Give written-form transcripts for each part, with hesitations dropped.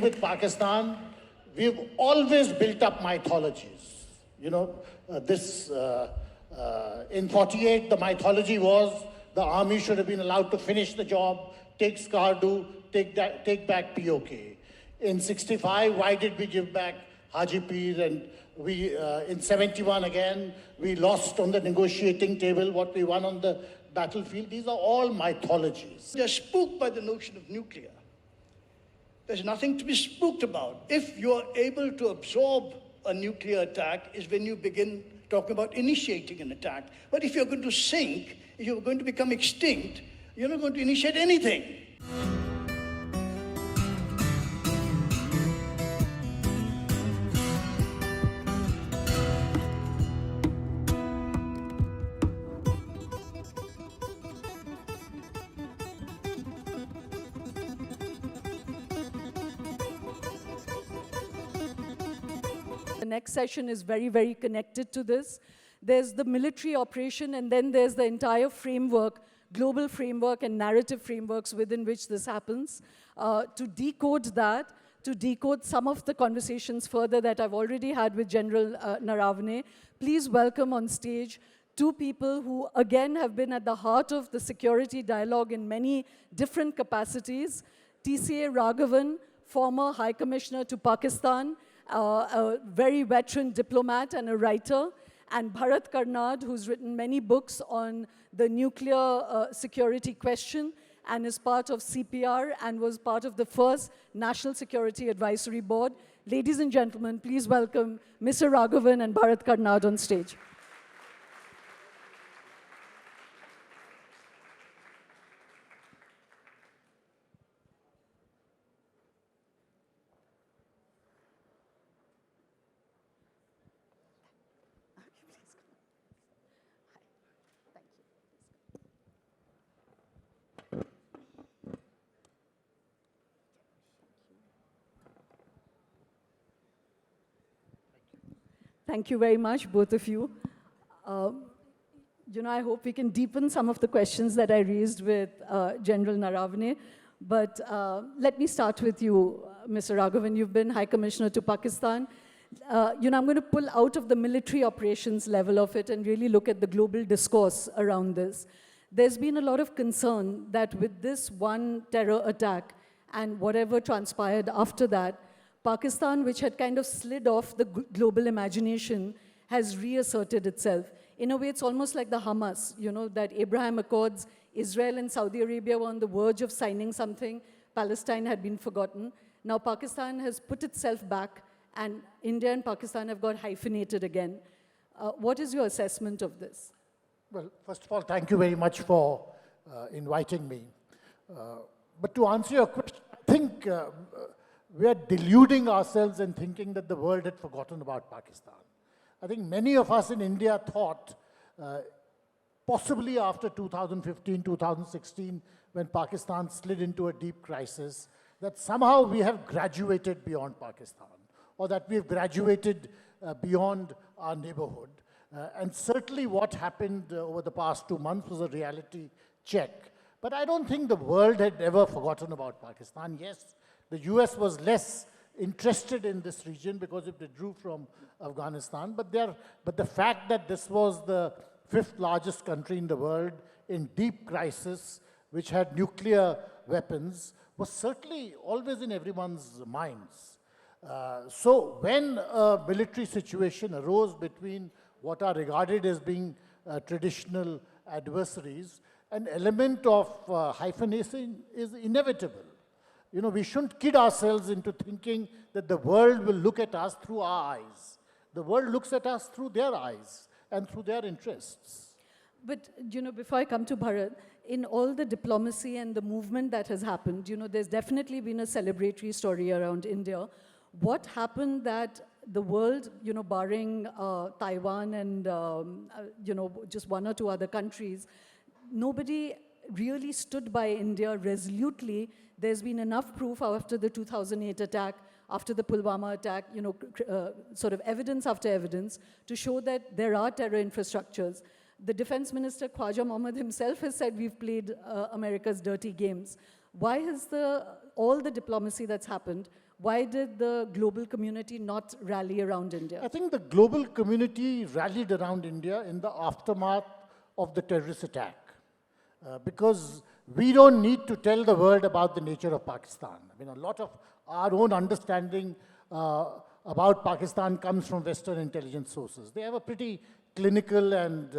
with Pakistan, we've always built up mythologies. In 48, the mythology was the army should have been allowed to finish the job, take Skardu, take back POK. In 65, why did we give back Haji Pir? And in 71 again, we lost on the negotiating table what we won on the battlefield. These are all mythologies. They're spooked by the notion of nuclear. There's nothing to be spooked about. If you're able to absorb a nuclear attack is when you begin talking about initiating an attack. But if you're going to sink, if you're going to become extinct, you're not going to initiate anything. The next session is very, very connected to this. There's the military operation, and then there's the entire framework, global framework and narrative frameworks within which this happens. To decode that, to decode some of the conversations further that I've already had with General Naravane, please welcome on stage two people who, again, have been at the heart of the security dialogue in many different capacities. TCA Raghavan, former High Commissioner to Pakistan, a very veteran diplomat and a writer, and Bharat Karnad, who's written many books on the nuclear security question and is part of CPR and was part of the first National Security Advisory Board. Ladies and gentlemen, please welcome Mr. Raghavan and Bharat Karnad on stage. Thank you very much, both of you. I hope we can deepen some of the questions that I raised with General Naravane. But let me start with you, Mr. Raghavan. You've been High Commissioner to Pakistan. I'm going to pull out of the military operations level of it and really look at the global discourse around this. There's been a lot of concern that with this one terror attack and whatever transpired after that, Pakistan, which had kind of slid off the global imagination, has reasserted itself. In a way, it's almost like the Hamas, that Abraham Accords, Israel and Saudi Arabia were on the verge of signing something. Palestine had been forgotten. Now Pakistan has put itself back, and India and Pakistan have got hyphenated again. What is your assessment of this? Well, first of all, thank you very much for inviting me. But to answer your question, I think we are deluding ourselves in thinking that the world had forgotten about Pakistan. I think many of us in India thought, possibly after 2015, 2016, when Pakistan slid into a deep crisis, that somehow we have graduated beyond Pakistan, or that we have graduated beyond our neighborhood. And certainly what happened over the past 2 months was a reality check. But I don't think the world had ever forgotten about Pakistan. Yes, the US was less interested in this region because it withdrew from Afghanistan, but the fact that this was the 5th largest country in the world in deep crisis, which had nuclear weapons, was certainly always in everyone's minds. So when a military situation arose between what are regarded as being traditional adversaries, an element of hyphenation is inevitable. We shouldn't kid ourselves into thinking that the world will look at us through our eyes. The world looks at us through their eyes and through their interests. But, before I come to Bharat, in all the diplomacy and the movement that has happened, there's definitely been a celebratory story around India. What happened that the world, barring Taiwan and, just one or two other countries, nobody really stood by India resolutely. There's been enough proof after the 2008 attack, after the Pulwama attack, sort of evidence after evidence to show that there are terror infrastructures. The Defense Minister, Khwaja Mohammed himself, has said we've played America's dirty games. Why has all the diplomacy that's happened Why did the global community not rally around India? I think the global community rallied around India in the aftermath of the terrorist attack. Because we don't need to tell the world about the nature of Pakistan. I mean, a lot of our own understanding about Pakistan comes from Western intelligence sources. They have a pretty clinical and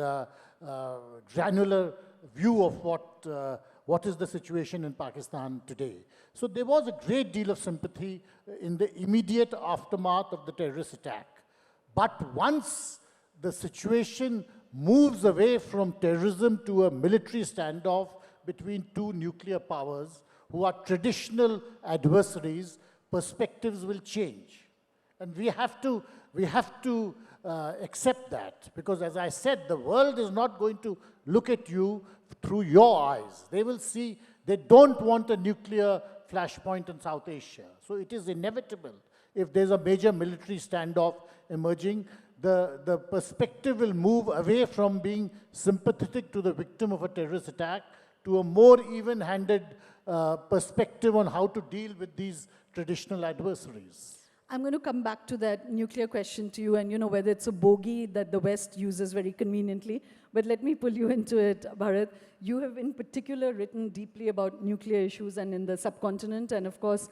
granular view of what is the situation in Pakistan today. So there was a great deal of sympathy in the immediate aftermath of the terrorist attack. But once the situation moves away from terrorism to a military standoff between two nuclear powers who are traditional adversaries, perspectives will change. And we have to accept that, because as I said, the world is not going to look at you through your eyes. They will see, they don't want a nuclear flashpoint in South Asia. So it is inevitable. If there's a major military standoff emerging, the perspective will move away from being sympathetic to the victim of a terrorist attack to a more even-handed perspective on how to deal with these traditional adversaries. I'm going to come back to that nuclear question to you, and whether it's a bogey that the West uses very conveniently. But let me pull you into it, Bharat. You have in particular written deeply about nuclear issues and in the subcontinent, and of course,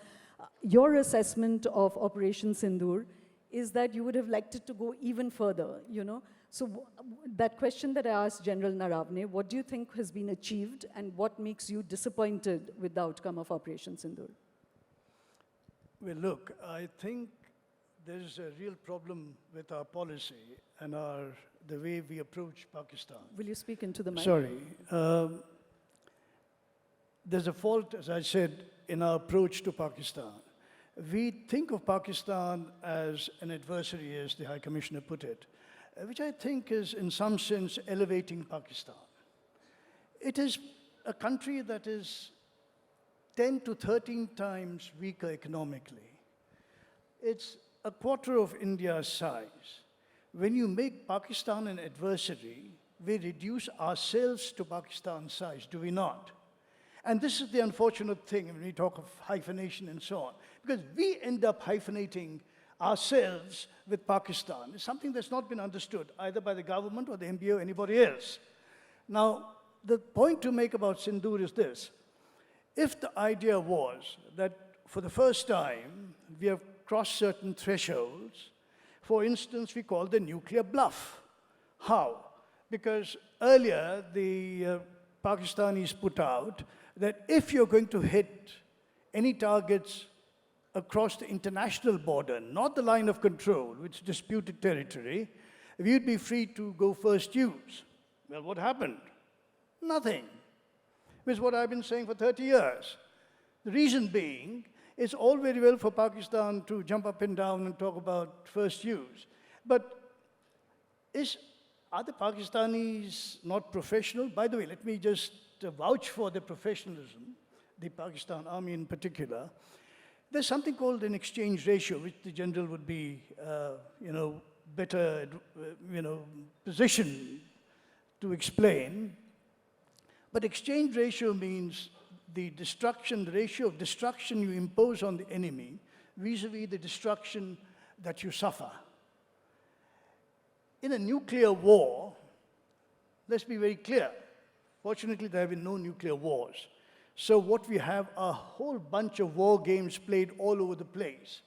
your assessment of Operation Sindoor is that you would have liked it to go even further, So that question that I asked General Naravne, what do you think has been achieved, and what makes you disappointed with the outcome of Operation Sindoor? Well, look, I think there's a real problem with our policy and the way we approach Pakistan. Will you speak into the mic? Sorry. There's a fault, as I said, in our approach to Pakistan. We think of Pakistan as an adversary, as the High Commissioner put it, which I think is, in some sense, elevating Pakistan. It is a country that is 10 to 13 times weaker economically. It's a quarter of India's size. When you make Pakistan an adversary, we reduce ourselves to Pakistan's size, do we not? And this is the unfortunate thing when we talk of hyphenation and so on, because we end up hyphenating ourselves with Pakistan. It's something that's not been understood either by the government or the MBA or anybody else. Now, the point to make about Sindoor is this. If the idea was that for the first time we have crossed certain thresholds, for instance, we call the nuclear bluff. How? Because earlier the Pakistanis put out that if you're going to hit any targets across the international border, not the line of control, which is disputed territory, we'd be free to go first use. Well, what happened? Nothing. Which is what I've been saying for 30 years. The reason being, it's all very well for Pakistan to jump up and down and talk about first use. But are the Pakistanis not professional? By the way, let me just vouch for the professionalism, the Pakistan Army in particular. There's something called an exchange ratio, which the general would be, better, positioned to explain. But exchange ratio means the ratio of destruction you impose on the enemy vis-a-vis the destruction that you suffer. In a nuclear war, let's be very clear. Fortunately, there have been no nuclear wars. So what we have are a whole bunch of war games played all over the place.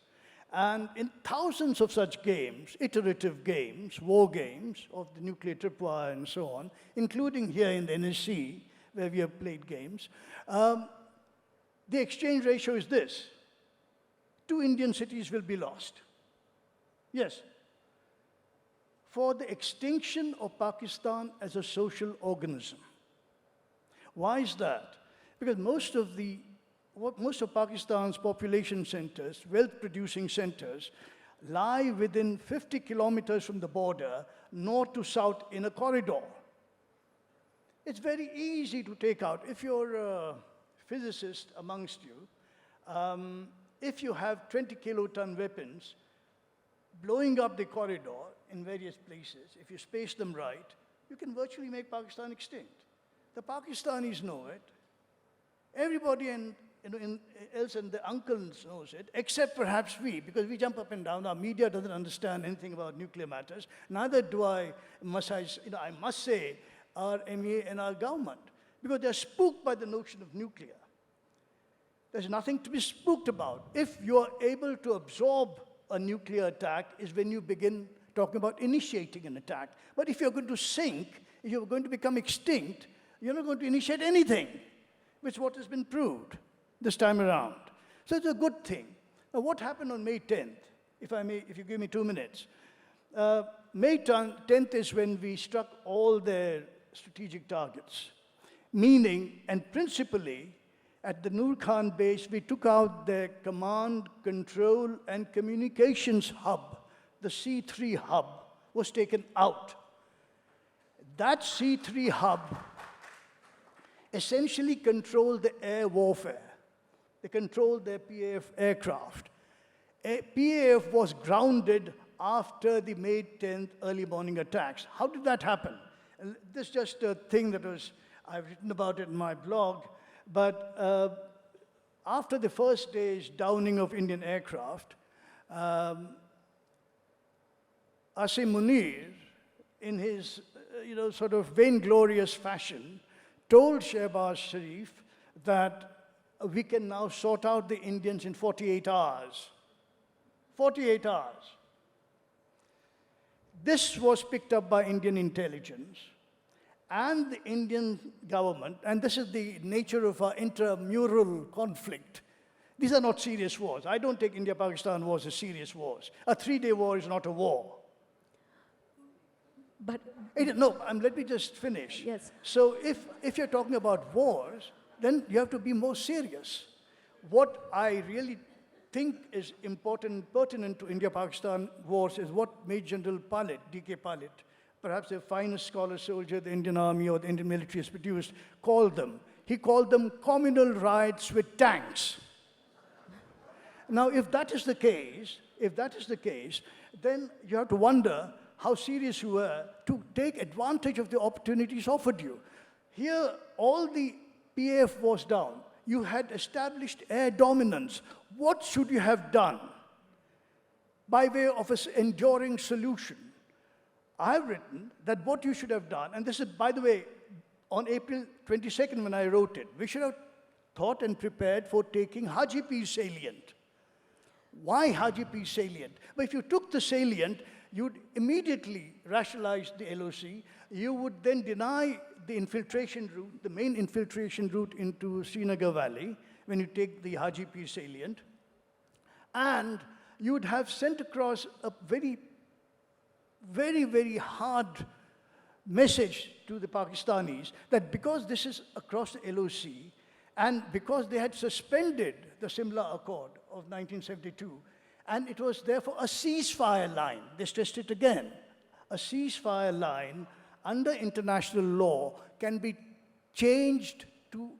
And in thousands of such games, iterative games, war games of the nuclear tripwire and so on, including here in the NSC, where we have played games, the exchange ratio is this. 2 Indian cities will be lost. Yes. For the extinction of Pakistan as a social organism. Why is that? Because most of Pakistan's population centers, wealth-producing centers, lie within 50 kilometers from the border, north to south in a corridor. It's very easy to take out. If you're a physicist amongst you, if you have 20 kiloton weapons, blowing up the corridor in various places, if you space them right, you can virtually make Pakistan extinct. The Pakistanis know it. Everybody else and the uncles knows it, except perhaps we, because we jump up and down. Our media doesn't understand anything about nuclear matters. Neither do I must say, our MEA and our government, because they're spooked by the notion of nuclear. There's nothing to be spooked about. If you're able to absorb a nuclear attack is when you begin talking about initiating an attack. But if you're going to sink, if you're going to become extinct, you're not going to initiate anything, which is what has been proved this time around. So it's a good thing. Now, what happened on May 10th, if you give me 2 minutes? May 10th is when we struck all their strategic targets, meaning, and principally, at the Noor Khan base, we took out their command, control, and communications hub. The C3 hub was taken out. That C3 hub essentially controlled the air warfare. They controlled their PAF aircraft. PAF was grounded after the May 10th early morning attacks. How did that happen? This is just a thing that I've written about it in my blog, but after the first day's downing of Indian aircraft, Asim Munir, in his sort of vainglorious fashion, told Shehbaz Sharif that we can now sort out the Indians in 48 hours. 48 hours. This was picked up by Indian intelligence and the Indian government, and this is the nature of our intramural conflict. These are not serious wars. I don't take India-Pakistan wars as serious wars. A 3-day war is not a war. But let me just finish. Yes. So if you're talking about wars, then you have to be more serious. What I really think is important, pertinent to India-Pakistan wars is what Major General Palit, D.K. Palit, perhaps the finest scholar soldier the Indian Army or the Indian military has produced, called them. He called them communal riots with tanks. Now, if that is the case, then you have to wonder how serious you were to take advantage of the opportunities offered you. Here, all the PAF was down. You had established air dominance. What should you have done by way of an enduring solution? I've written that what you should have done, and this is, by the way, on April 22nd when I wrote it, we should have thought and prepared for taking Hajipir salient. Why Hajipir salient? But if you took the salient, you'd immediately rationalize the LOC. You would then deny the infiltration route, the main infiltration route into Srinagar Valley, when you take the Hajipir salient. And you would have sent across a very, very, very hard message to the Pakistanis that because this is across the LOC, and because they had suspended the Simla Accord of 1972, and it was therefore a ceasefire line. They stressed it again. A ceasefire line under international law can be changed to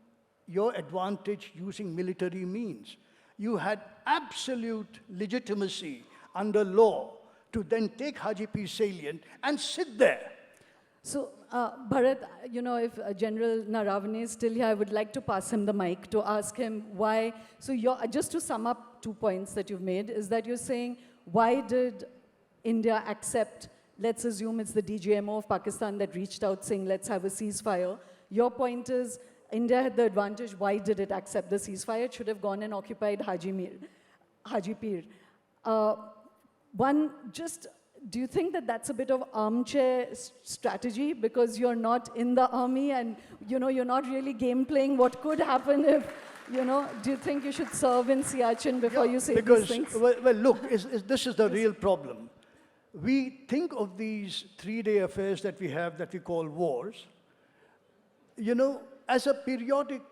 your advantage using military means. You had absolute legitimacy under law to then take Hajipir salient and sit there. So, Bharat, if General Naravane is still here, I would like to pass him the mic to ask him why. So, just to sum up 2 points that you've made, is that you're saying, why did India accept, let's assume it's the DGMO of Pakistan that reached out saying, let's have a ceasefire. Your point is, India had the advantage, why did it accept the ceasefire? It should have gone and occupied Hajipir. Do you think that that's a bit of armchair strategy because you're not in the army and you're not really game playing what could happen if, do you think you should serve in Siachen before you say these things? Well, look, this is the real problem. We think of these 3-day affairs that we have that we call wars, as a periodic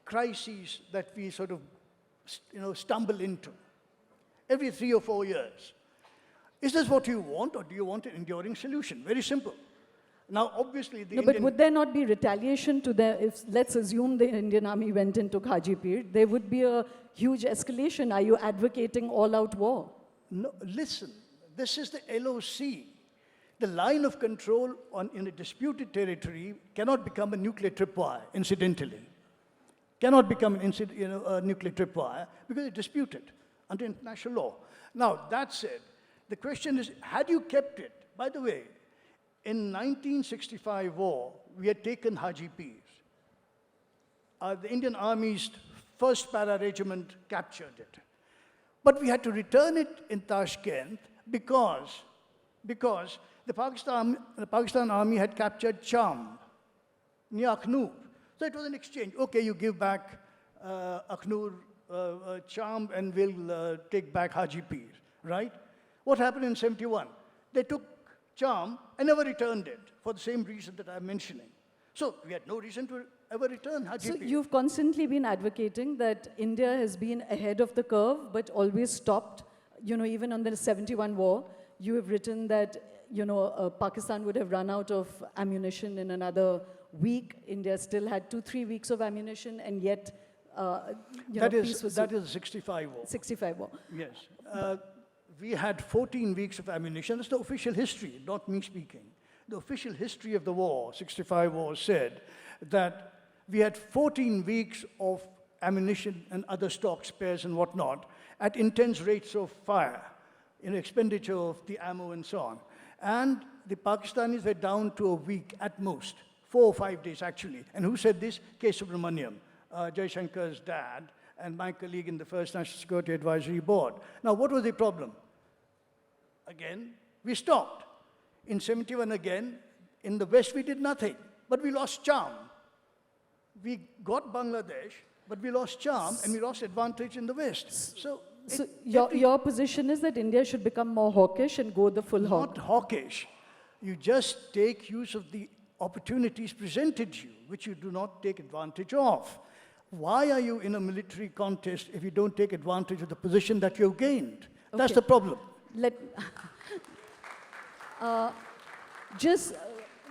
crisis that we sort of, stumble into every 3 or 4 years. Is this what you want, or do you want an enduring solution? Very simple. Now, obviously, but would there not be retaliation to them if, let's assume the Indian army went and took Hajipir? There would be a huge escalation. Are you advocating all-out war? No, listen, this is the LOC. The line of control in a disputed territory cannot become a nuclear tripwire, incidentally. cannot become a nuclear tripwire because it's disputed under international law. Now, that said, the question is, had you kept it? By the way, in 1965 war, we had taken Haji Pir. The Indian Army's 1st Para Regiment captured it. But we had to return it in Tashkent because the Pakistan Army had captured Cham near Akhnur. So it was an exchange. Okay, you give back Akhnur, Cham, and we'll take back Haji Pir, right? What happened in 71? They took Cham and never returned it for the same reason that I'm mentioning. So we had no reason to ever return Haji Pir. So you've constantly been advocating that India has been ahead of the curve, but always stopped. Even on the 71 war, you have written that, Pakistan would have run out of ammunition in another week. India still had 2-3 weeks of ammunition, and yet, peace was... That is 65 war. 65 war. Yes. We had 14 weeks of ammunition. That's the official history, not me speaking. The official history of the war, 65 war, said that we had 14 weeks of ammunition and other stock spares and whatnot at intense rates of fire, expenditure of the ammo and so on. And the Pakistanis were down to a week at most, 4 or 5 days actually. And who said this? K. Subramaniam, Jaishankar's dad, and my colleague in the first National Security Advisory Board. Now, what was the problem? Again, we stopped. In 71 again, in the West we did nothing, but we lost charm. We got Bangladesh, but we lost charm and we lost advantage in the West. So your position is that India should become more hawkish and go the full hawk? Not hawkish. You just take use of the opportunities presented you, which you do not take advantage of. Why are you in a military contest if you don't take advantage of the position that you've gained? Okay. That's the problem.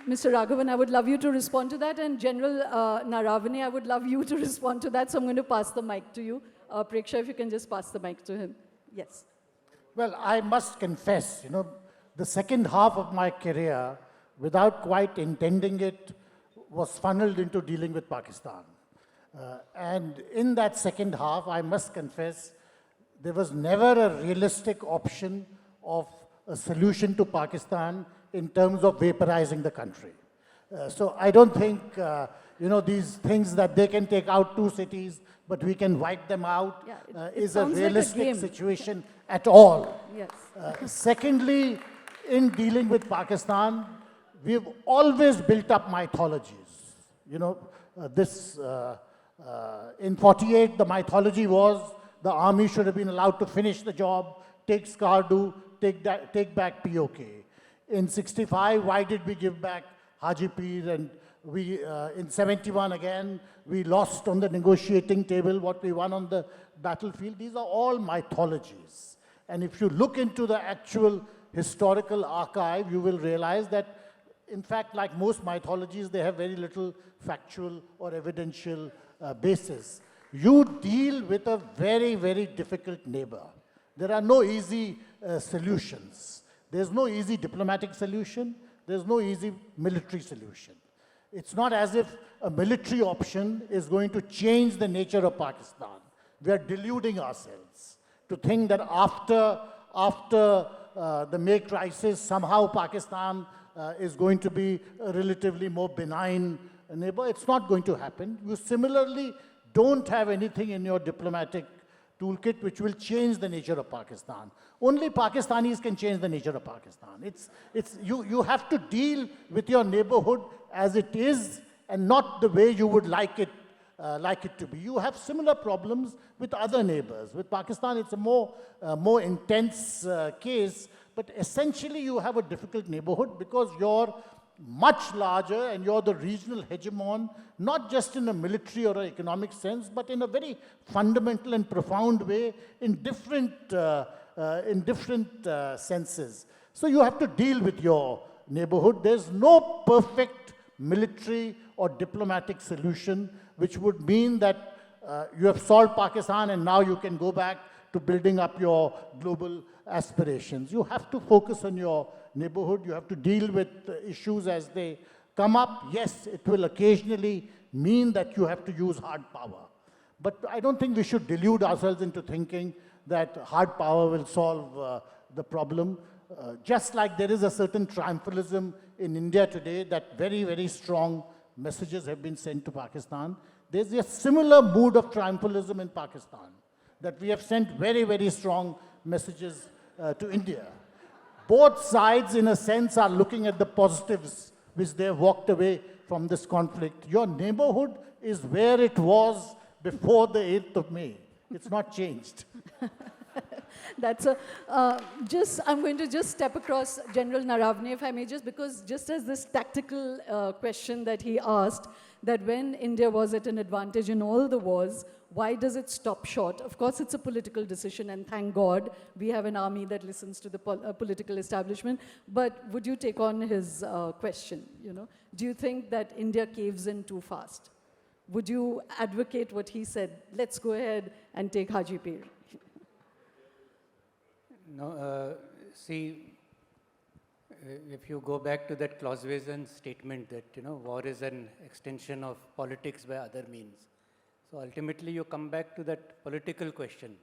Mr. Raghavan, I would love you to respond to that, and General Naravane, I would love you to respond to that, so I'm going to pass the mic to you. Preksha, if you can just pass the mic to him. Yes. Well, I must confess, the second half of my career, without quite intending it, was funneled into dealing with Pakistan. And in that second half, I must confess, there was never a realistic option of a solution to Pakistan in terms of vaporizing the country. So I don't think, these things that they can take out 2 cities, but we can wipe them out, is a realistic situation at all. Yes. Secondly, in dealing with Pakistan, we've always built up mythologies. In 48, the mythology was the army should have been allowed to finish the job, take Skardu, take back POK. In 65, why did we give back Haji Pir? And we, in 71 again, we lost on the negotiating table what we won on the battlefield. These are all mythologies. And if you look into the actual historical archive, you will realize that, in fact, like most mythologies, they have very little factual or evidential basis. You deal with a very, very difficult neighbor. There are no easy solutions. There's no easy diplomatic solution. There's no easy military solution. It's not as if a military option is going to change the nature of Pakistan. We are deluding ourselves to think that after the May crisis, somehow Pakistan is going to be a relatively more benign neighbor. It's not going to happen. You similarly don't have anything in your diplomatic toolkit which will change the nature of Pakistan. Only Pakistanis can change the nature of Pakistan. You have to deal with your neighborhood as it is and not the way you would like it to be. You have similar problems with other neighbors. With Pakistan, it's a more intense case, but essentially you have a difficult neighborhood because you're much larger and you're the regional hegemon, not just in a military or an economic sense, but in a very fundamental and profound way in different senses. So you have to deal with your neighborhood. There's no perfect military or diplomatic solution which would mean that you have solved Pakistan and now you can go back to building up your global aspirations. You have to focus on your neighborhood. You have to deal with issues as they come up. Yes, it will occasionally mean that you have to use hard power. But I don't think we should delude ourselves into thinking that hard power will solve the problem. Just like there is a certain triumphalism in India today that very, very strong messages have been sent to Pakistan, there's a similar mood of triumphalism in Pakistan, that we have sent very, very strong messages to India. Both sides, in a sense, are looking at the positives which they have walked away from this conflict. Your neighborhood is where it was before the 8th of May. It's not changed. That's a, I'm going to just step across General Naravne, if I may, because just as this tactical question that he asked, that when India was at an advantage in all the wars, why does it stop short? Of course, it's a political decision, and thank God we have an army that listens to the political establishment. But would you take on his question? Do you think that India caves in too fast? Would you advocate what he said? Let's go ahead and take Haji Pir. No, see, if you go back to that Clausewitzian statement that, war is an extension of politics by other means. So ultimately you come back to that political question.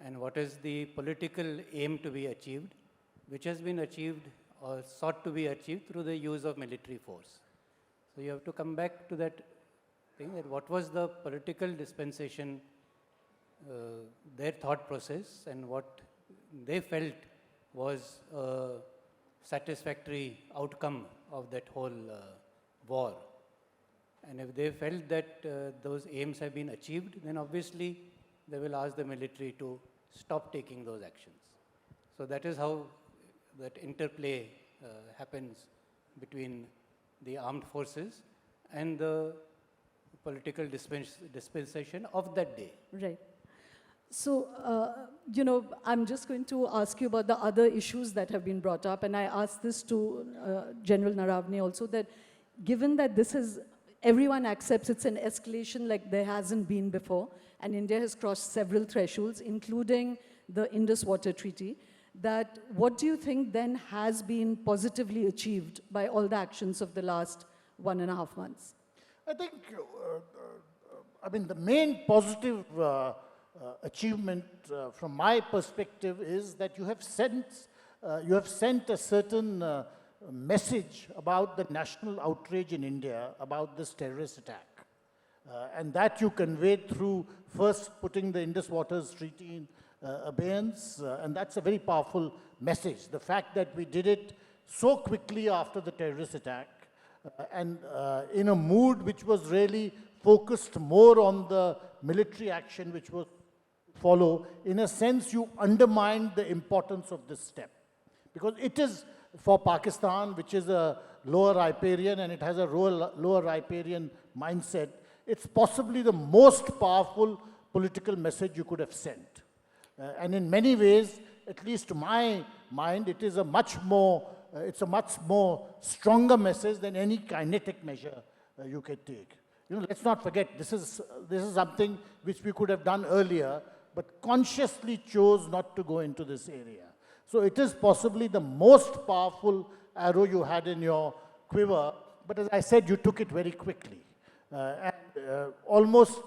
And what is the political aim to be achieved, which has been achieved or sought to be achieved through the use of military force. So you have to come back to that thing, that what was the political dispensation, their thought process, and what they felt was a satisfactory outcome of that whole war. And if they felt that those aims have been achieved, then obviously they will ask the military to stop taking those actions. So that is how that interplay happens between the armed forces and the political dispensation of that day. Right. So, I'm just going to ask you about the other issues that have been brought up, and I asked this to General Naravne also, that given that this is, everyone accepts it's an escalation like there hasn't been before, and India has crossed several thresholds, including the Indus Water Treaty, that what do you think then has been positively achieved by all the actions of the last 1.5 months? I think, the main positive achievement from my perspective is that you have sent a certain message about the national outrage in India about this terrorist attack. And that you conveyed through first putting the Indus Waters Treaty in abeyance, and that's a very powerful message. The fact that we did it so quickly after the terrorist attack, and in a mood which was really focused more on the military action which was follow, in a sense you undermined the importance of this step. Because it is, for Pakistan, which is a lower riparian and it has a lower riparian mindset, it's possibly the most powerful political message you could have sent. And in many ways, at least to my mind, it is a much more stronger message than any kinetic measure you can take. Let's not forget, this is something which we could have done earlier, but consciously chose not to go into this area. So it is possibly the most powerful arrow you had in your quiver, but as I said, you took it very quickly. Almost,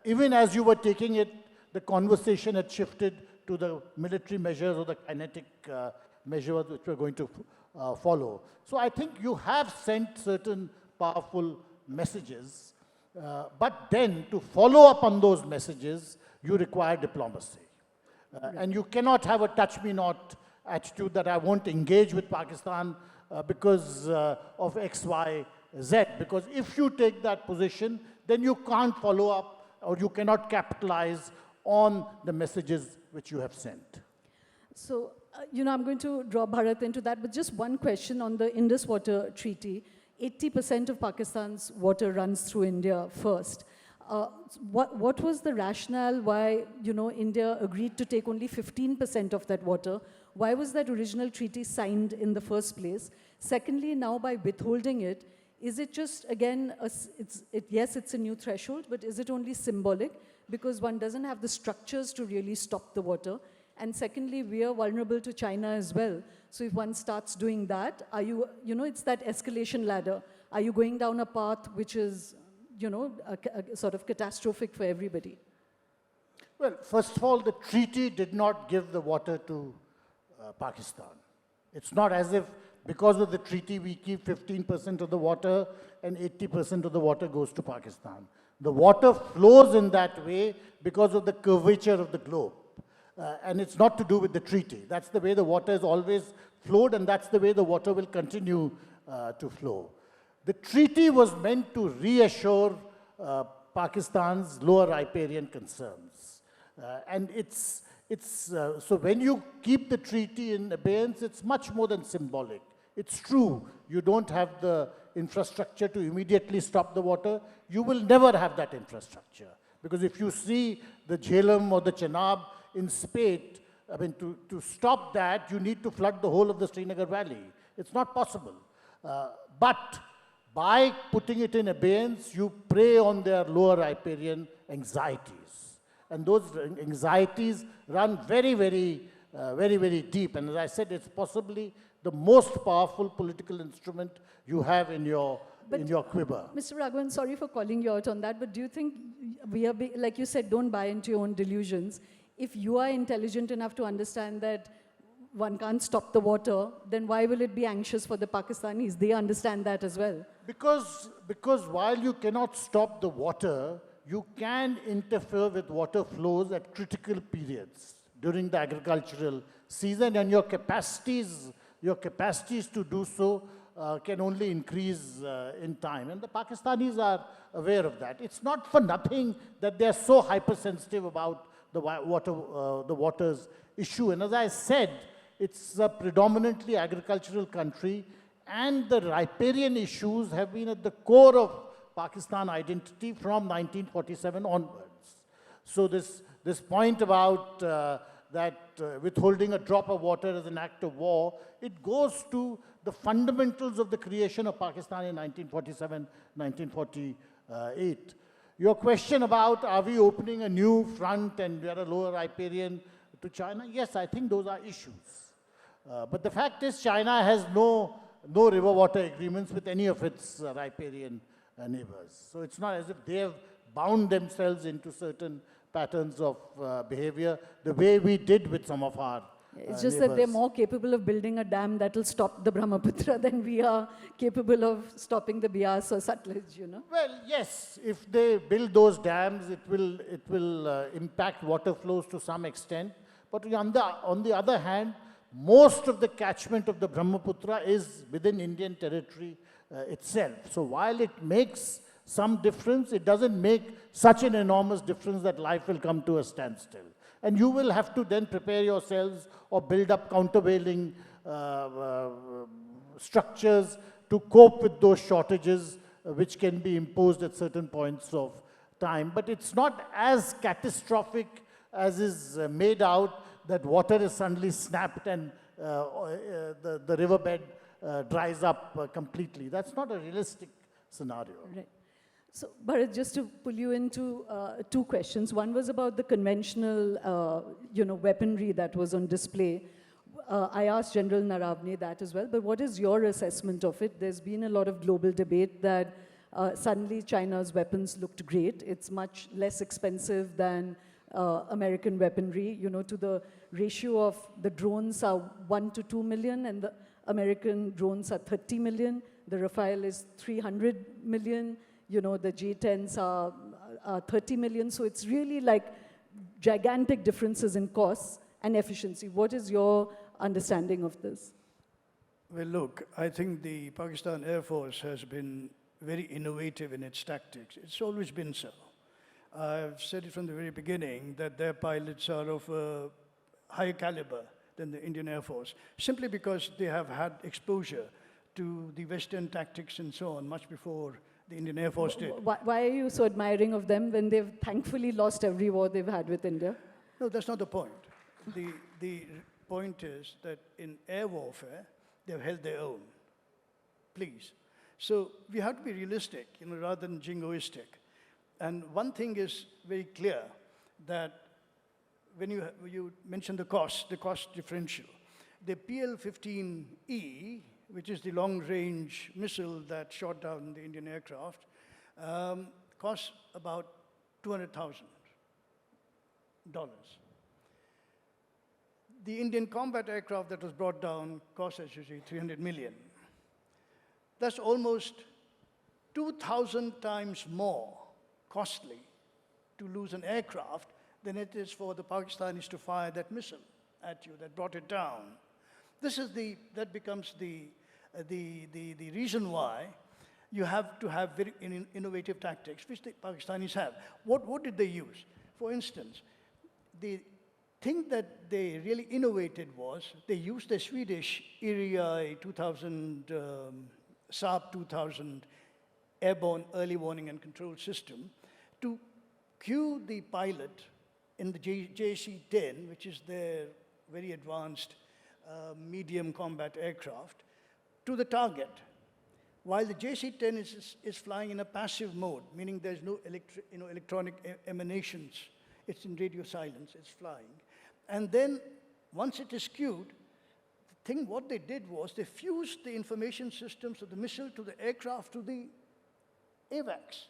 even as you were taking it, the conversation had shifted to the military measures or the kinetic measures which we're going to follow. So I think you have sent certain powerful messages, but then to follow up on those messages, you require diplomacy. And you cannot have a touch-me-not attitude that I won't engage with Pakistan because of X, Y, Z. Because if you take that position, then you can't follow up or you cannot capitalize on the messages which you have sent. So, I'm going to draw Bharat into that, but just one question on the Indus Water Treaty. 80% of Pakistan's water runs through India first. What was the rationale why, India agreed to take only 15% of that water? Why was that original treaty signed in the first place? Secondly, now by withholding it, is it just, again, yes, it's a new threshold, but is it only symbolic? Because one doesn't have the structures to really stop the water. And secondly, we are vulnerable to China as well. So if one starts doing that, are you, it's that escalation ladder. Are you going down a path which is sort of catastrophic for everybody. Well, first of all, the treaty did not give the water to Pakistan. It's not as if because of the treaty we keep 15% of the water and 80% of the water goes to Pakistan. The water flows in that way because of the curvature of the globe. And it's not to do with the treaty. That's the way the water has always flowed, and that's the way the water will continue to flow. The treaty was meant to reassure Pakistan's lower riparian concerns. And so when you keep the treaty in abeyance, it's much more than symbolic. It's true, you don't have the infrastructure to immediately stop the water. You will never have that infrastructure. Because if you see the Jhelum or the Chenab in spate, I mean, to stop that, you need to flood the whole of the Srinagar Valley. It's not possible. But by putting it in abeyance, you prey on their lower riparian anxieties. And those anxieties run very, very deep. And as I said, it's possibly the most powerful political instrument you have in your quiver. Mr. Raghavan, sorry for calling you out on that, but do you think we are, like you said, don't buy into your own delusions. If you are intelligent enough to understand that one can't stop the water, then why will it be anxious for the Pakistanis? They understand that as well. Because while you cannot stop the water, you can interfere with water flows at critical periods during the agricultural season, and your capacities to do so can only increase in time. And the Pakistanis are aware of that. It's not for nothing that they're so hypersensitive about the water's issue. And as I said, it's a predominantly agricultural country, and the riparian issues have been at the core of Pakistan identity from 1947 onwards. So this point about withholding a drop of water as an act of war, it goes to the fundamentals of the creation of Pakistan in 1947, 1948. Your question about are we opening a new front and we are a lower riparian to China? Yes, I think those are issues. But the fact is China has no river water agreements with any of its riparian neighbors. So it's not as if they have bound themselves into certain patterns of behavior the way we did with some of our It's just neighbors. that they're more capable of building a dam that will stop the Brahmaputra than we are capable of stopping the Bias or Satluj, you know. Well, yes, if they build those dams, it will impact water flows to some extent. But on the other hand, most of the catchment of the Brahmaputra is within Indian territory itself. So while it makes some difference, it doesn't make such an enormous difference that life will come to a standstill. And you will have to then prepare yourselves or build up countervailing structures to cope with those shortages which can be imposed at certain points of time. But it's not as catastrophic as is made out, that water is suddenly snapped and the riverbed dries up completely. That's not a realistic scenario. Right. So, Bharat, just to pull you into two questions. One was about the conventional, weaponry that was on display. I asked General Naravne that as well, but what is your assessment of it? There's been a lot of global debate that suddenly China's weapons looked great. It's much less expensive than American weaponry, to the ratio of the drones are 1 to 2 million and the American drones are 30 million. The Rafale is 300 million. The J-10s are 30 million. So it's really like gigantic differences in costs and efficiency. What is your understanding of this? Well, look, I think the Pakistan Air Force has been very innovative in its tactics. It's always been so. I've said it from the very beginning that their pilots are of a higher caliber than the Indian Air Force, simply because they have had exposure to the Western tactics and so on much before the Indian Air Force did. Why are you so admiring of them when they've thankfully lost every war they've had with India? No, that's not the point. The point is that in air warfare, they've held their own. Please. So we have to be realistic, rather than jingoistic. And one thing is very clear, that when you mentioned the cost differential, the PL-15E, which is the long-range missile that shot down the Indian aircraft, costs about $200,000. The Indian combat aircraft that was brought down cost, as you see, 300 million. That's almost 2,000 times more costly to lose an aircraft than it is for the Pakistanis to fire that missile at you that brought it down. That becomes the reason why you have to have very innovative tactics, which the Pakistanis have. What did they use? For instance, the thing that they really innovated was they used the Swedish ERI 2000, Saab 2000 airborne early warning and control system to cue the pilot in the JC-10, which is their very advanced medium combat aircraft, to the target. While the JC-10 is flying in a passive mode, meaning there's no electronic emanations, it's in radio silence, it's flying. And then once it is cued, what they did was they fused the information systems of the missile to the aircraft to the AWACS,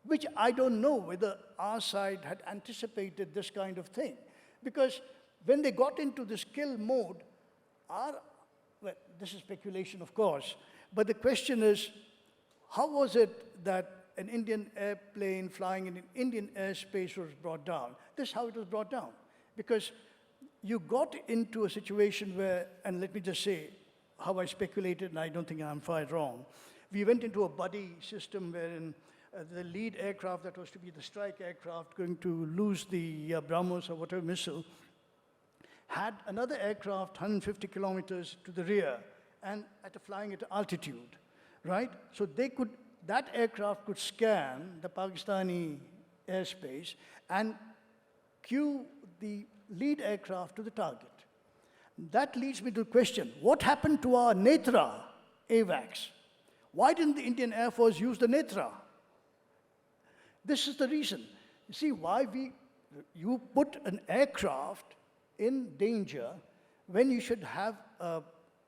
which I don't know whether our side had anticipated this kind of thing. Because when they got into this kill mode, well, this is speculation, of course, but the question is, how was it that an Indian airplane flying in an Indian airspace was brought down? This is how it was brought down. Because you got into a situation where, and let me just say how I speculated, and I don't think I'm far wrong. We went into a buddy system wherein the lead aircraft that was to be the strike aircraft going to lose the BrahMos or whatever missile had another aircraft 150 kilometers to the rear and flying at altitude, right? So that aircraft could scan the Pakistani airspace and cue the lead aircraft to the target. That leads me to the question, what happened to our Netra AWACS? Why didn't the Indian Air Force use the Netra? This is the reason. You see why you put an aircraft in danger when you should have a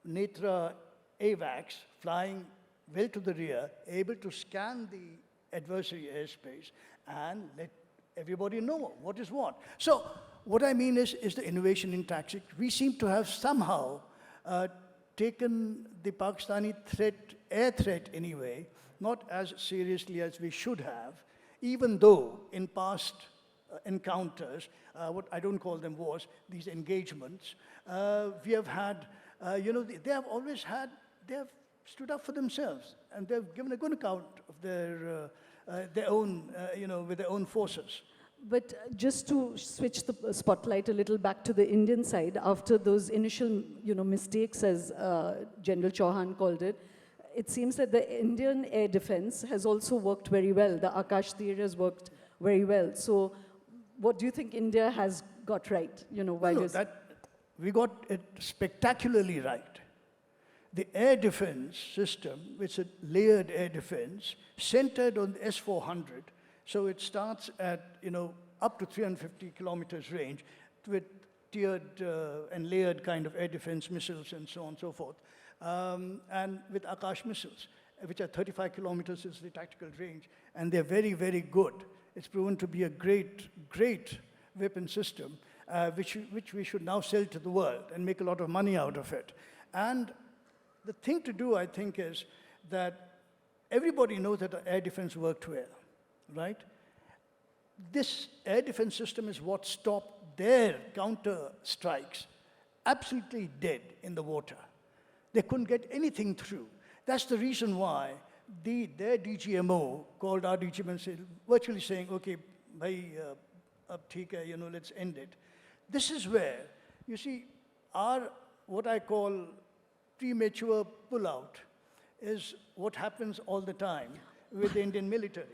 Netra AWACS flying well to the rear, able to scan the adversary airspace and let everybody know what is what. So what I mean is the innovation in tactics. We seem to have somehow taken the Pakistani threat, air threat anyway, not as seriously as we should have, even though in past encounters, what I don't call them wars, these engagements, we have had, they have always had, they have stood up for themselves, and they've given a good account of their own, with their own forces. But just to switch the spotlight a little back to the Indian side, after those initial, mistakes, as General Chauhan called it, it seems that the Indian air defense has also worked very well. The Akash theory has worked very well. So what do you think India has got right? We got it spectacularly right. The air defense system, which is a layered air defense, centered on the S-400. So it starts at, up to 350 kilometers range with tiered and layered kind of air defense missiles and so on and so forth. And with Akash missiles, which are 35 kilometers is the tactical range. And they're very, very good. It's proven to be a great, great weapon system, which we should now sell to the world and make a lot of money out of it. And the thing to do, I think, is that everybody knows that the air defense worked well, right? This air defense system is what stopped their counter strikes absolutely dead in the water. They couldn't get anything through. That's the reason why their DGMO called our DGMO, virtually saying, okay, bhai, ab theek hai, let's end it. This is where, you see, what I call premature pullout is what happens all the time with the Indian military.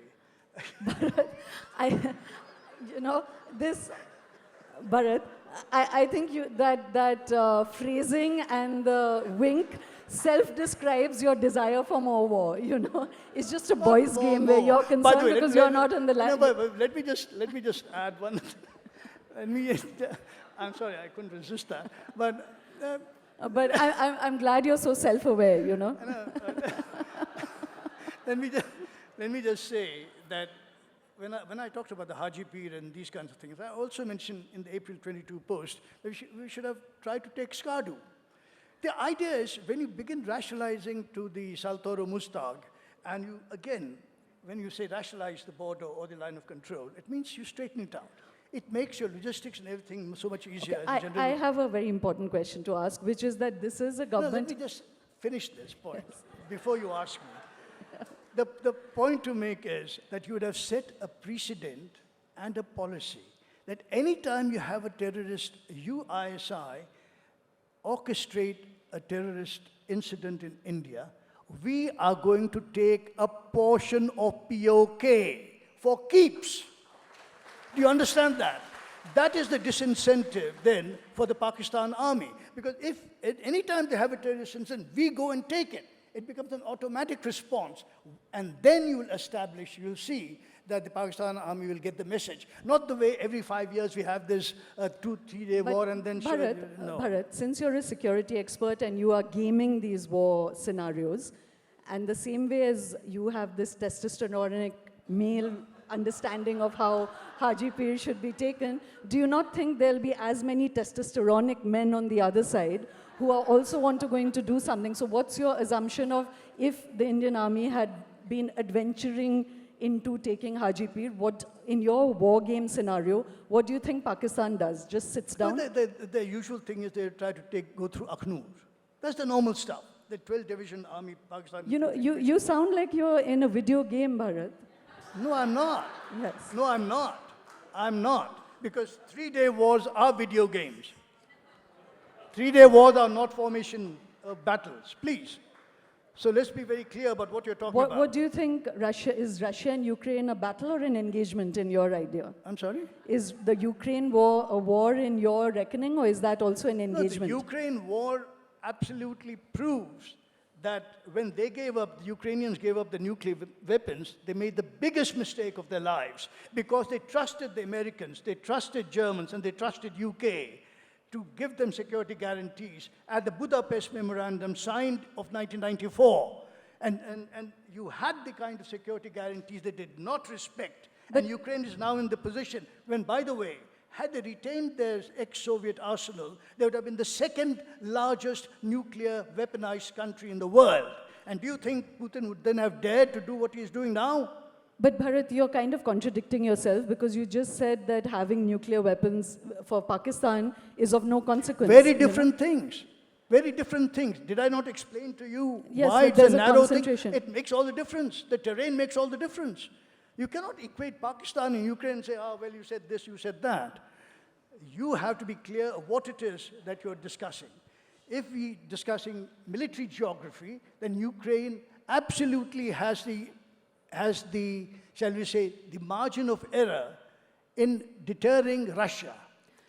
Bharat, I think that phrasing and the wink self-describes your desire for more war, It's just a boys' game where you're concerned because you're not on the land. No, but let me just add one thing. I'm sorry, I couldn't resist that. But I'm glad you're so self-aware, let me let me just say that when I talked about the Haji Pir and these kinds of things, I also mentioned in the April 22 post that we should have tried to take Skadu. The idea is when you begin rationalizing to the Saltoro Mustag, and you, again, when you say rationalize the border or the line of control, it means you straighten it out. It makes your logistics and everything so much easier. Okay, I have a very important question to ask, which is that this is a government... No, let me just finish this point before you ask me. The point to make is that you would have set a precedent and a policy that any time you have a terrorist, you, ISI, orchestrate a terrorist incident in India, we are going to take a portion of POK for keeps. Do you understand that? That is the disincentive then for the Pakistan army. Because if at any time they have a terrorist incident, we go and take it. It becomes an automatic response. And then you will establish, you'll see that the Pakistan army will get the message. Not the way every 5 years we have this 2-3 day war and then... Bharat, since you're a security expert and you are gaming these war scenarios, and the same way as you have this testosteronic male understanding of how Haji Pir should be taken, do you not think there'll be as many testosteronic men on the other side who are also going to do something? So what's your assumption of if the Indian army had been adventuring into taking Haji Pir, what, in your war game scenario, what do you think Pakistan does? Just sits down? Well, the usual thing is they try to go through Akhnur. That's the normal stuff. The 12th Division Army, Pakistan... You know, you sound like you're in a video game, Bharat. No, I'm not. Yes. No, I'm not. I'm not. Because 3-day wars are video games. 3-day wars are not formation battles, please. So let's be very clear about what you're talking about. What do you think, is Russia and Ukraine a battle or an engagement in your idea? I'm sorry? Is the Ukraine war a war in your reckoning, or is that also an engagement? No, the Ukraine war absolutely proves that when they gave up, the Ukrainians gave up the nuclear weapons, they made the biggest mistake of their lives because they trusted the Americans, they trusted Germans, and they trusted UK to give them security guarantees at the Budapest Memorandum signed of 1994. And you had the kind of security guarantees they did not respect. And Ukraine is now in the position when, by the way, had they retained their ex-Soviet arsenal, they would have been the second largest nuclear weaponized country in the world. And do you think Putin would then have dared to do what he is doing now? But Bharat, you're kind of contradicting yourself because you just said that having nuclear weapons for Pakistan is of no consequence. Very different things. Very different things. Did I not explain to you why it's a narrow thing? It makes all the difference. The terrain makes all the difference. You cannot equate Pakistan and Ukraine and say, oh, well, you said this, you said that. You have to be clear of what it is that you're discussing. If we're discussing military geography, then Ukraine absolutely has the, shall we say, the margin of error in deterring Russia.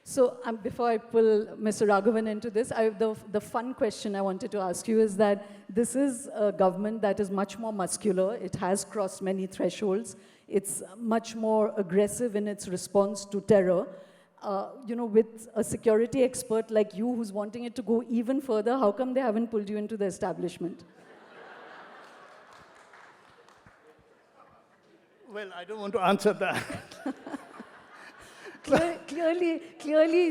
So before I pull Mr. Raghavan into this, the fun question I wanted to ask you is that this is a government that is much more muscular. It has crossed many thresholds. It's much more aggressive in its response to terror. You know, with a security expert like you who's wanting it to go even further, how come they haven't pulled you into the establishment? Well, I don't want to answer that. Clearly,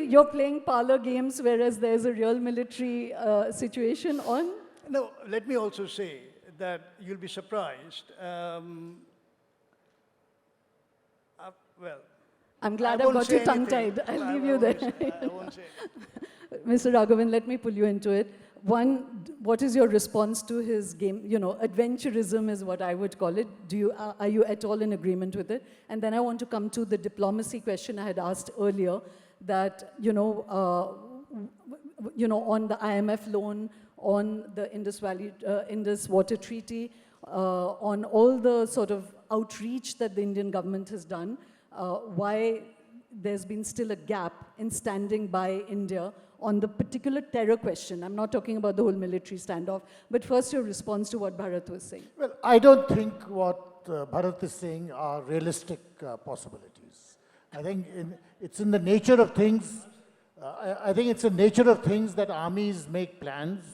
you're playing parlor games, whereas there's a real military situation on. No, let me also say that you'll be surprised. Well, I'm glad I've got you tongue-tied. I'll leave you there. I won't say anything. Mr. Raghavan, let me pull you into it. One, what is your response to his game? You know, adventurism is what I would call it. Are you at all in agreement with it? And then I want to come to the diplomacy question I had asked earlier, that, on the IMF loan, on the Indus Water Treaty, on all the sort of outreach that the Indian government has done, why there's been still a gap in standing by India on the particular terror question. I'm not talking about the whole military standoff, but first your response to what Bharat was saying. Well, I don't think what Bharat is saying are realistic possibilities. I think it's in the nature of things. I think it's the nature of things that armies make plans.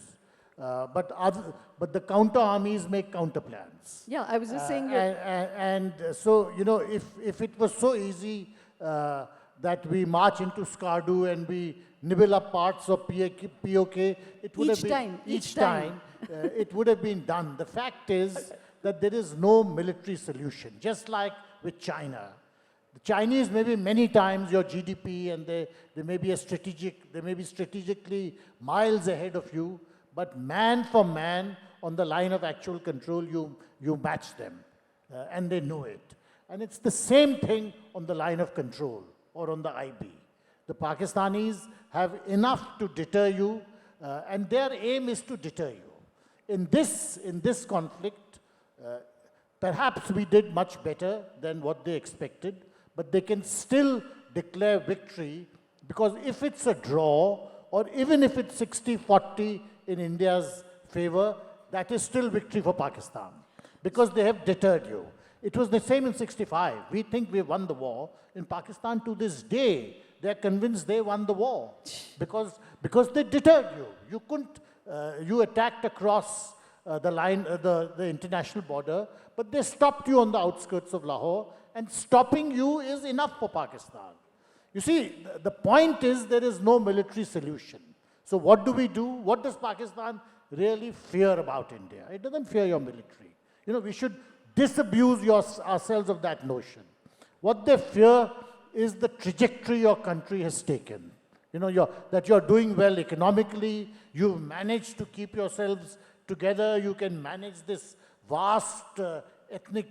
but the counter armies make counter plans. Yeah, I was just saying. So, you know, if it was so easy that we march into Skardu and we nibble up parts of POK, it would have been... Each time. It would have been done. The fact is that there is no military solution, just like with China. The Chinese may be many times your GDP and they may be strategically miles ahead of you, but man for man on the line of actual control, you match them and they know it. And it's the same thing on the line of control or on the IB. The Pakistanis have enough to deter you and their aim is to deter you. In this conflict, perhaps we did much better than what they expected, but they can still declare victory because if it's a draw or even if it's 60-40 in India's favor, that is still victory for Pakistan because they have deterred you. It was the same in 65. We think we won the war. In Pakistan to this day, they're convinced they won the war because they deterred you. You couldn't, you attacked across the line, the international border, but they stopped you on the outskirts of Lahore, and stopping you is enough for Pakistan. You see, the point is there is no military solution. So what do we do? What does Pakistan really fear about India? It doesn't fear your military. You know, we should disabuse ourselves of that notion. What they fear is the trajectory your country has taken. You know, that you're doing well economically, you've managed to keep yourselves together, you can manage this vast ethnic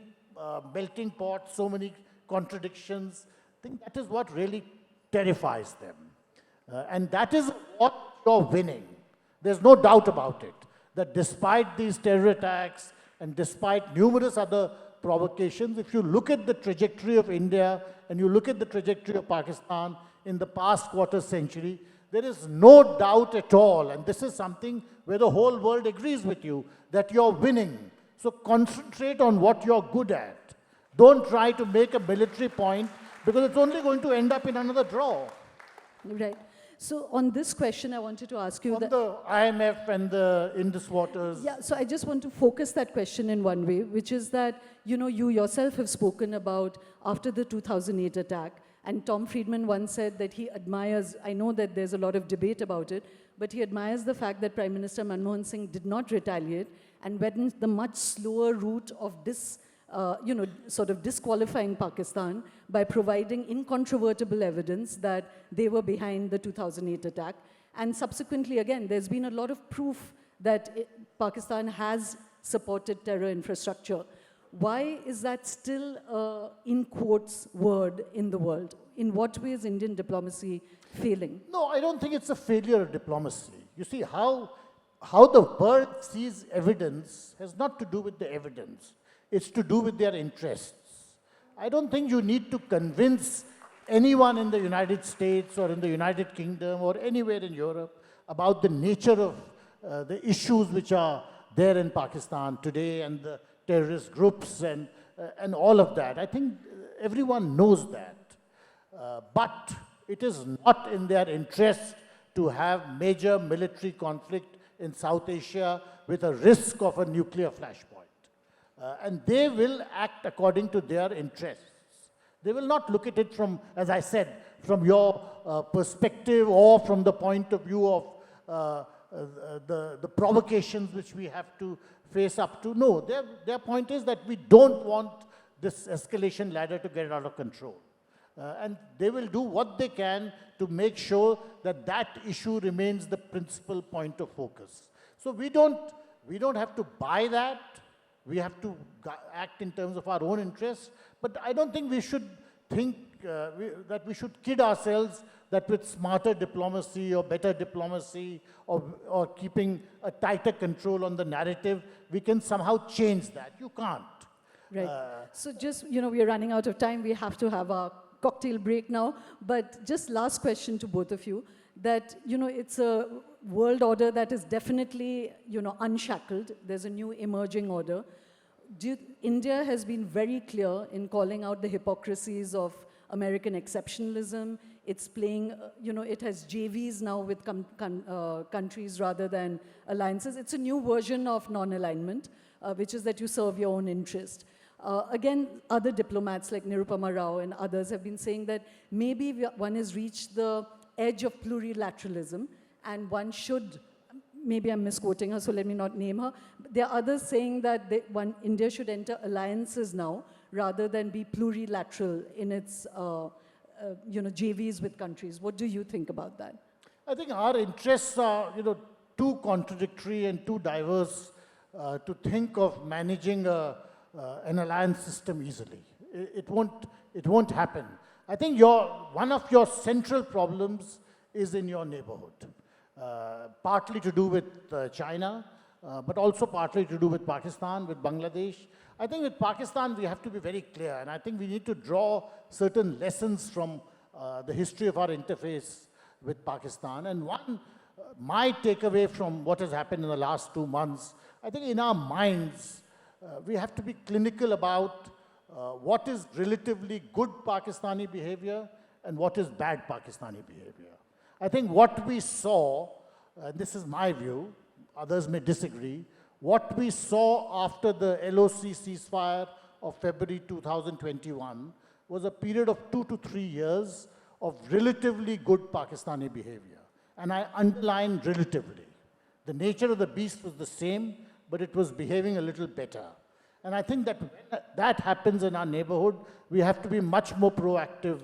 melting pot, so many contradictions. I think that is what really terrifies them. And that is what you're winning. There's no doubt about it, that despite these terror attacks and despite numerous other provocations, if you look at the trajectory of India and you look at the trajectory of Pakistan in the past quarter century, there is no doubt at all, and this is something where the whole world agrees with you, that you're winning. So concentrate on what you're good at. Don't try to make a military point because it's only going to end up in another draw. Right. So on this question, I wanted to ask you on the IMF and the Indus waters. Yeah, so I just want to focus that question in one way, which is that, you know, you yourself have spoken about after the 2008 attack, and Tom Friedman once said that he admires, I know that there's a lot of debate about it, but he admires the fact that Prime Minister Manmohan Singh did not retaliate and went the much slower route of sort of disqualifying Pakistan by providing incontrovertible evidence that they were behind the 2008 attack. And subsequently, again, there's been a lot of proof that Pakistan has supported terror infrastructure. Why is that still, in quotes, word in the world? In what way is Indian diplomacy failing? No, I don't think it's a failure of diplomacy. You see, how the world sees evidence has not to do with the evidence. It's to do with their interests. I don't think you need to convince anyone in the United States or in the United Kingdom or anywhere in Europe about the nature of the issues which are there in Pakistan today and the terrorist groups and all of that. I think everyone knows that. But it is not in their interest to have major military conflict in South Asia with a risk of a nuclear flashpoint. And they will act according to their interests. They will not look at it from, as I said, from your perspective or from the point of view of the provocations which we have to face up to. No, their point is that we don't want this escalation ladder to get out of control. And they will do what they can to make sure that that issue remains the principal point of focus. So we don't have to buy that. We have to act in terms of our own interests, but I don't think we should think that we should kid ourselves that with smarter diplomacy or better diplomacy or keeping a tighter control on the narrative, we can somehow change that. You can't. Right. So just, you know, we are running out of time. We have to have a cocktail break now, but just last question to both of you, that, you know, it's a world order that is definitely, you know, unshackled. There's a new emerging order. India has been very clear in calling out the hypocrisies of American exceptionalism, It's playing, it has JVs now with countries rather than alliances. It's a new version of non-alignment, which is that you serve your own interest. Again, other diplomats like Nirupama Rao and others have been saying that maybe one has reached the edge of plurilateralism and one should, maybe I'm misquoting her, so let me not name her. There are others saying that India should enter alliances now rather than be plurilateral in its JVs with countries. What do you think about that? I think our interests are, too contradictory and too diverse to think of managing an alliance system easily. It won't happen. I think one of your central problems is in your neighborhood, partly to do with China, but also partly to do with Pakistan, with Bangladesh. I think with Pakistan, we have to be very clear, and I think we need to draw certain lessons from the history of our interface with Pakistan. And my takeaway from what has happened in the last 2 months, I think in our minds, we have to be clinical about what is relatively good Pakistani behavior and what is bad Pakistani behavior. I think what we saw, and this is my view, others may disagree, what we saw after the LOC ceasefire of February 2021 was a period of 2 to 3 years of relatively good Pakistani behavior. And I underline relatively. The nature of the beast was the same, but it was behaving a little better. And I think that when that happens in our neighborhood, we have to be much more proactive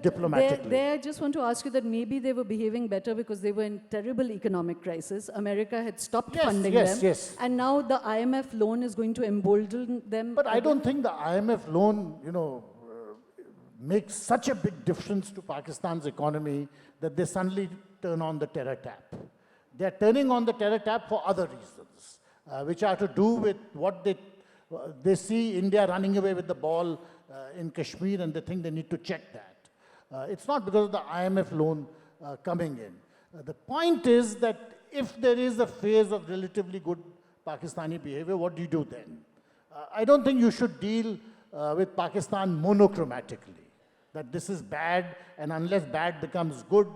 diplomatically. There, I just want to ask you that maybe they were behaving better because they were in terrible economic crisis. America had stopped funding them. Yes. And now the IMF loan is going to embolden them. But I don't think the IMF loan, makes such a big difference to Pakistan's economy that they suddenly turn on the terror tap. They're turning on the terror tap for other reasons, which are to do with what they see India running away with the ball in Kashmir, and they think they need to check that. It's not because of the IMF loan coming in. The point is that if there is a phase of relatively good Pakistani behavior, what do you do then? I don't think you should deal with Pakistan monochromatically, that this is bad, and unless bad becomes good,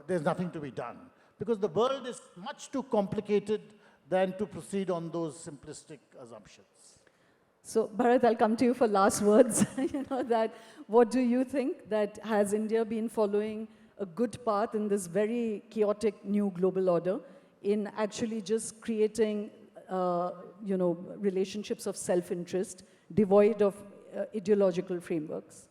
there's nothing to be done. Because the world is much too complicated than to proceed on those simplistic assumptions. So, Bharat, I'll come to you for last words. What do you think? That has India been following a good path in this very chaotic new global order in actually just creating, relationships of self-interest devoid of ideological frameworks?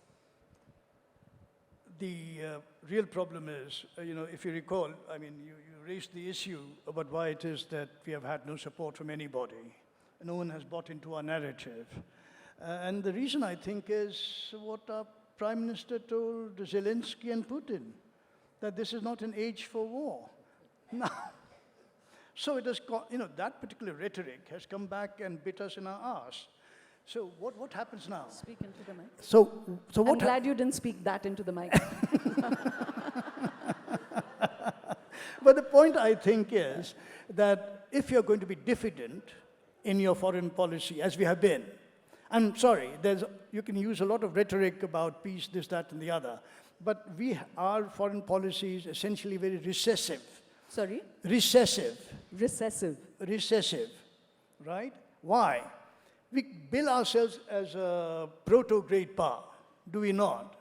The real problem is, if you recall, you raised the issue about why it is that we have had no support from anybody. No one has bought into our narrative. And the reason, I think, is what our Prime Minister told Zelensky and Putin, that this is not an age for war. Now, so it has that particular rhetoric has come back and bit us in our arse. So what happens now? Speak into the mic. So I'm glad you didn't speak that into the mic. But the point, I think, is that if you're going to be diffident in your foreign policy, as we have been, I'm sorry, you can use a lot of rhetoric about peace, this, that, and the other, but our foreign policy is essentially very recessive. Sorry? Recessive. Recessive, right? Why? We bill ourselves as a proto-great power, do we not?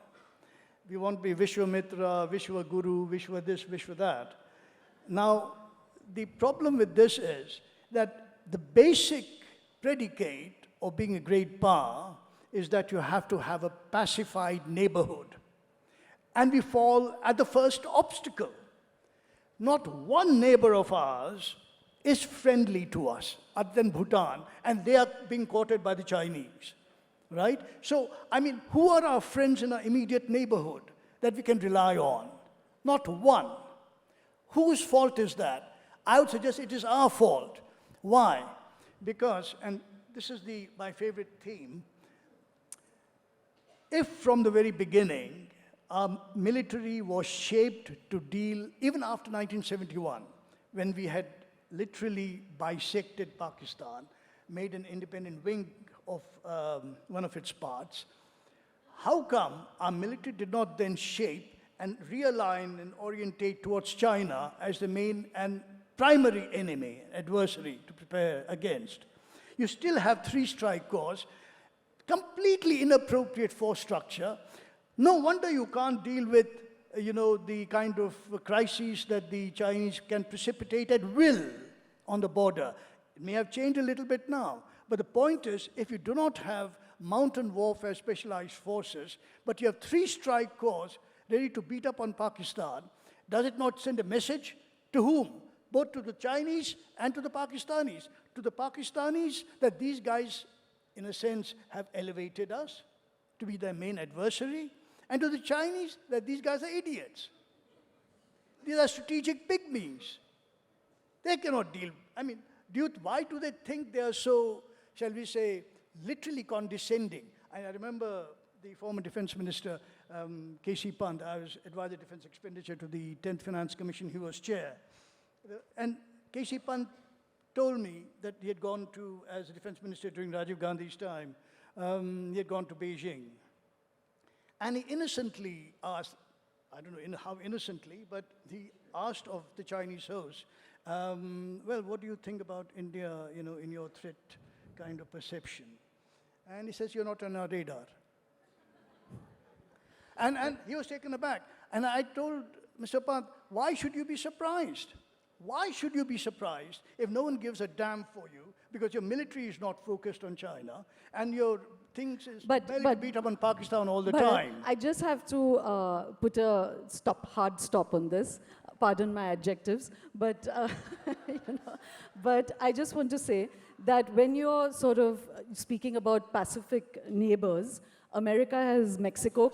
We want to be Vishwamitra, Vishwaguru, Vishwa this, Vishwa that. Now, the problem with this is that the basic predicate of being a great power is that you have to have a pacified neighborhood. And we fall at the first obstacle. Not one neighbor of ours is friendly to us, other than Bhutan, and they are being courted by the Chinese, right? So, who are our friends in our immediate neighborhood that we can rely on? Not one. Whose fault is that? I would suggest it is our fault. Why? Because, and this is my favorite theme, if from the very beginning, our military was shaped to deal, even after 1971, when we had literally bisected Pakistan, made an independent wing of one of its parts, how come our military did not then shape and realign and orientate towards China as the main and primary enemy, adversary to prepare against. You still have three-strike course, completely inappropriate force structure. No wonder you can't deal with, the kind of crises that the Chinese can precipitate at will on the border. It may have changed a little bit now, but the point is, if you do not have mountain warfare specialized forces, but you have three-strike corps ready to beat up on Pakistan, does it not send a message to whom? Both to the Chinese and to the Pakistanis. To the Pakistanis, that these guys, in a sense, have elevated us to be their main adversary, and to the Chinese, that these guys are idiots. These are strategic pygmies. They cannot deal. I mean, why do they think they are so, shall we say, literally condescending? I remember the former defense minister, K.C. Pant. I was advisor defense expenditure to the 10th Finance Commission. He was chair. And K.C. Pant told me that he had gone to, as a defense minister during Rajiv Gandhi's time, he had gone to Beijing. And he innocently asked, I don't know how innocently, but he asked of the Chinese host, well, what do you think about India, in your threat kind of perception? And he says, you're not on our radar. And he was taken aback. And I told Mr. Pant, why should you be surprised? Why should you be surprised if no one gives a damn for you, because your military is not focused on China, and your things is to beat up on Pakistan all the time? I just have to put a hard stop on this. Pardon my adjectives, but but I just want to say that when you're sort of speaking about Pacific neighbors, America has Mexico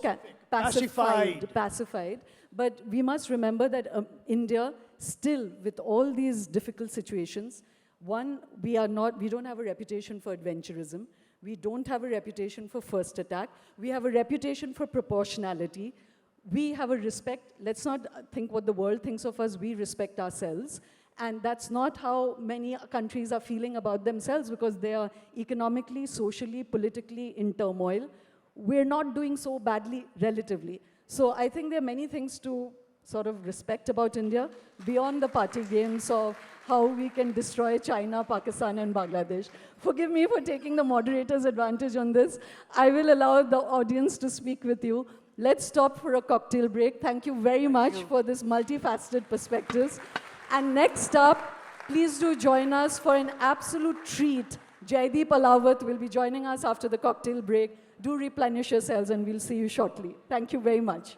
pacified, but we must remember that India, still with all these difficult situations, one, we don't have a reputation for adventurism. We don't have a reputation for first attack. We have a reputation for proportionality. We have a respect. Let's not think what the world thinks of us. We respect ourselves. And that's not how many countries are feeling about themselves, because they are economically, socially, politically in turmoil. We're not doing so badly relatively. So I think there are many things to sort of respect about India beyond the party games of how we can destroy China, Pakistan, and Bangladesh. Forgive me for taking the moderator's advantage on this. I will allow the audience to speak with you. Let's stop for a cocktail break. Thank you very much for this multifaceted perspectives. And next up, please do join us for an absolute treat. Jaideep Alawat will be joining us after the cocktail break. Do replenish yourselves, and we'll see you shortly. Thank you very much.